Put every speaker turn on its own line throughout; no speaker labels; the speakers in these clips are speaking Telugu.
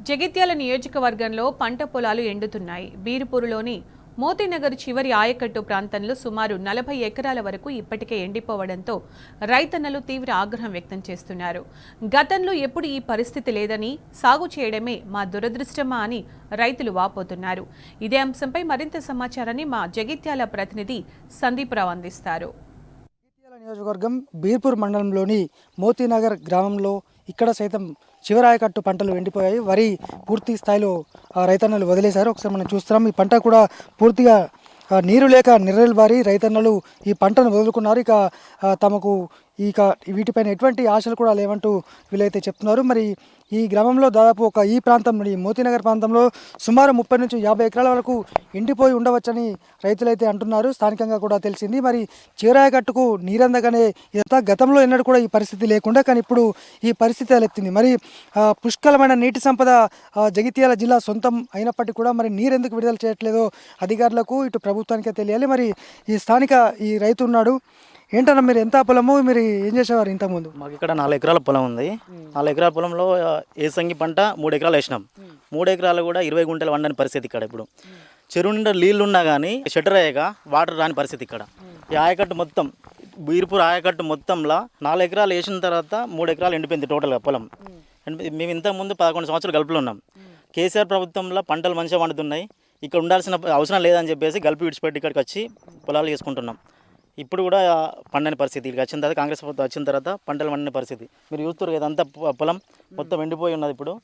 జగిత్యాల నియోజకవర్గంలో పంట పొలాలు ఎండుతున్నాయి. బీరుపూరులోని మోతీనగర్ చివరి ఆయకట్టు ప్రాంతంలో సుమారు 40 ఎకరాల వరకు ఇప్పటికే ఎండిపోవడంతో రైతన్నలు తీవ్ర ఆగ్రహం వ్యక్తం చేస్తున్నారు. గతంలో ఎప్పుడు ఈ పరిస్థితి లేదని, సాగు చేయడమే మా దురదృష్టమా అని రైతులు వాపోతున్నారు. ఇదే అంశంపై మరింత సమాచారాన్ని మా జగిత్యాల ప్రతినిధి సందీప్ రావు అందిస్తారు.
నియోజకవర్గం బీర్పూర్ మండలంలోని మోతీనగర్ గ్రామంలో ఇక్కడ సైతం చివరాయకట్టు పంటలు ఎండిపోయాయి. వరి పూర్తి స్థాయిలో రైతన్నలు వదిలేశారు. ఒకసారి మనం చూస్తున్నాం, ఈ పంట కూడా పూర్తిగా నీరు లేక నిర్రలు బారి రైతన్నలు ఈ పంటను వదులుకున్నారు. ఇక తమకు వీటిపైన ఎటువంటి ఆశలు కూడా లేవంటూ వీళ్ళైతే చెప్తున్నారు. మరి ఈ గ్రామంలో దాదాపు ఈ ప్రాంతం మోతీనగర్ ప్రాంతంలో సుమారు 30 నుంచి 50 ఎకరాల వరకు ఎండిపోయి ఉండవచ్చని రైతులైతే అంటున్నారు. స్థానికంగా కూడా తెలిసింది. మరి చివరాయకట్టుకు నీరందగానే ఇదంతా గతంలో ఎన్నడూ కూడా ఈ పరిస్థితి లేకుండా, కానీ ఇప్పుడు ఈ పరిస్థితి తలెత్తింది. మరి పుష్కలమైన నీటి సంపద జగిత్యాల జిల్లా సొంతం అయినప్పటికీ కూడా మరి నీరెందుకు విడుదల చేయట్లేదో అధికారులకు ఇటు ప్రభుత్వానికే తెలియాలి. మరి ఈ స్థానిక ఈ రైతు ఉన్నాడు. ఏంటన్నా మీరు ఎంత పొలము, మీరు ఏం చేసేవారు ఇంతకుముందు?
మాకు ఇక్కడ 4 ఎకరాల పొలం ఉంది. 4 ఎకరాల పొలంలో ఏసంగి పంట 3 ఎకరాలు వేసినాం. 3 ఎకరాలు కూడా 20 గుంటలు వండని పరిస్థితి ఇక్కడ. ఇప్పుడు చెరువు నిండా నీళ్ళు ఉన్నా కానీ షట్టర్ అయ్యాక వాటర్ రాని పరిస్థితి ఇక్కడ. ఈ ఆయకట్టు మొత్తం బీర్పూర్ ఆయకట్టు మొత్తంలో 4 ఎకరాలు వేసిన తర్వాత 3 ఎకరాలు ఎండిపోయింది టోటల్గా పొలం. మేము ఇంతకుముందు 11 సంవత్సరాలు గల్పులో ఉన్నాం. కేసీఆర్ ప్రభుత్వంలో పంటలు మంచిగా పండుతున్నాయి, ఇక్కడ ఉండాల్సిన అవసరం లేదని చెప్పేసి గల్పు విడిచిపెట్టి ఇక్కడికి వచ్చి పొలాలు చేసుకుంటున్నాం. ఇప్పుడు కూడా పండని పరిస్థితి. ఇక్కడికి వచ్చిన తర్వాత కాంగ్రెస్ ప్రభుత్వం వచ్చిన తర్వాత పంటలు పండిన పరిస్థితి మీరు చూస్తారు కదా. అంతా పొలం మొత్తం ఎండిపోయి ఉన్నది. ఇప్పుడు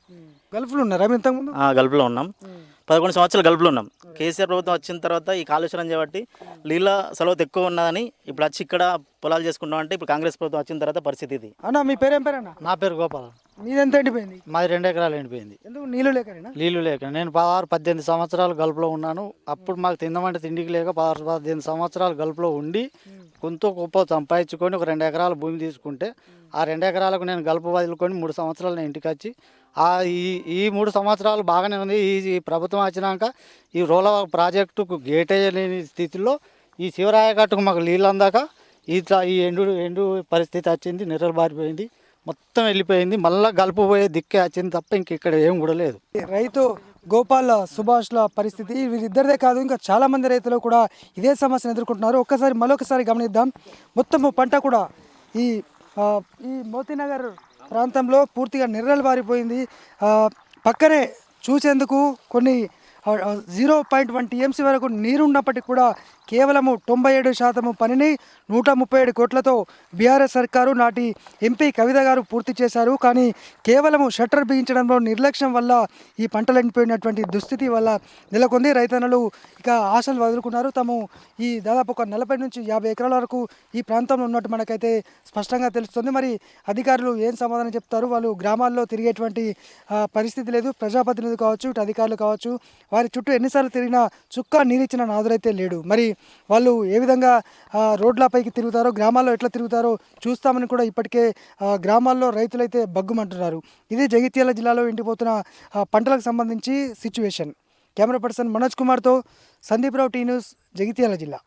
గల్ఫ్లో ఉన్నారా ఇంతకుముందు?
గల్ఫ్లో ఉన్నాం. 11 సంవత్సరాలు గల్ఫ్లో ఉన్నాం. కేసీఆర్ ప్రభుత్వం వచ్చిన తర్వాత ఈ కాళేశ్వరం చేయబట్టి నీళ్ళ సలవత ఎక్కువ ఉన్నదని ఇప్పుడు వచ్చి ఇక్కడ పొలాలు చేసుకుంటాం. అంటే ఇప్పుడు కాంగ్రెస్ ప్రభుత్వం వచ్చిన తర్వాత పరిస్థితి ఇది.
అన్న మీ పేరు ఏం పేరు అన్న?
నా పేరు గోపాల్.
మీదెంత ఎండిపోయింది?
మాది 2 ఎకరాలు ఎండిపోయింది.
ఎందుకు? నీళ్ళు లేక?
నీళ్లు లేక. నేను 18 సంవత్సరాలు గల్పులో ఉన్నాను. అప్పుడు మాకు తిందామంటే తిండికి లేక 18 సంవత్సరాలు గల్పులో ఉండి కొంత గొప్ప సంపాదించుకొని ఒక 2 ఎకరాల భూమి తీసుకుంటే ఆ 2 ఎకరాలకు నేను గల్పు వదులుకొని 3 సంవత్సరాలు నేను ఇంటికి వచ్చి ఈ 3 సంవత్సరాలు బాగానే ఉంది. ఈ ప్రభుత్వం వచ్చినాక ఈ రోల ప్రాజెక్టుకు గేట్ వేయలేని స్థితిలో ఈ శివరాయకట్టుకు మాకు నీళ్ళు అందాక ఈ ఎండు పరిస్థితి వచ్చింది. నిర్రలు బారిపోయింది, మొత్తం వెళ్ళిపోయింది. మళ్ళీ గల్పు పోయే దిక్కే వచ్చింది తప్ప ఇంక ఇక్కడ ఏం కూడా లేదు.
రైతు గోపాల్ సుభాష్ల పరిస్థితి వీరిద్దరిదే కాదు, ఇంకా చాలా మంది రైతులు కూడా ఇదే సమస్యను ఎదుర్కొంటున్నారు. మరొకసారి గమనిద్దాం. మొత్తము పంట కూడా ఈ మోతీనగర్ ప్రాంతంలో పూర్తిగా నిర్రలు బారిపోయింది. పక్కనే చూసేందుకు కొన్ని 0.1 టీఎంసీ వరకు నీరు ఉన్నప్పటికీ కూడా కేవలము 97% పనిని 137 కోట్లతో బీఆర్ఎస్ సర్కారు నాటి ఎంపీ కవిత గారు పూర్తి చేశారు. కానీ కేవలము షట్టర్ బిగించడంలో నిర్లక్ష్యం వల్ల ఈ పంటలు ఎండిపోయినటువంటి దుస్థితి వల్ల నెలకొంది. రైతన్నలు ఇక ఆశలు వదులుకున్నారు. తాము ఈ దాదాపు ఒక 40 నుంచి 50 ఎకరాల వరకు ఈ ప్రాంతంలో ఉన్నట్టు మనకైతే స్పష్టంగా తెలుస్తుంది. మరి అధికారులు ఏం సమాధానం చెప్తారు? వాళ్ళు గ్రామాల్లో తిరిగేటువంటి పరిస్థితి లేదు. ప్రజాప్రతినిధులు కావచ్చు, ఇటు అధికారులు కావచ్చు, వారి చుట్టూ ఎన్నిసార్లు తిరిగినా చుక్క నీరిచ్చిన నాదురైతే లేడు. మరి వాళ్ళు ఏ విధంగా రోడ్లపైకి తిరుగుతారో, గ్రామాల్లో ఎట్లా తిరుగుతారో చూస్తామని కూడా ఇప్పటికే గ్రామాల్లో రైతులైతే బగ్గుమంటున్నారు. ఇది జగిత్యాల జిల్లాలో ఎండిపోతున్న పంటలకు సంబంధించి సిచ్యువేషన్. కెమెరా పర్సన్ మనోజ్ కుమార్తో సందీప్ రావు, టీ న్యూస్, జగిత్యాల జిల్లా.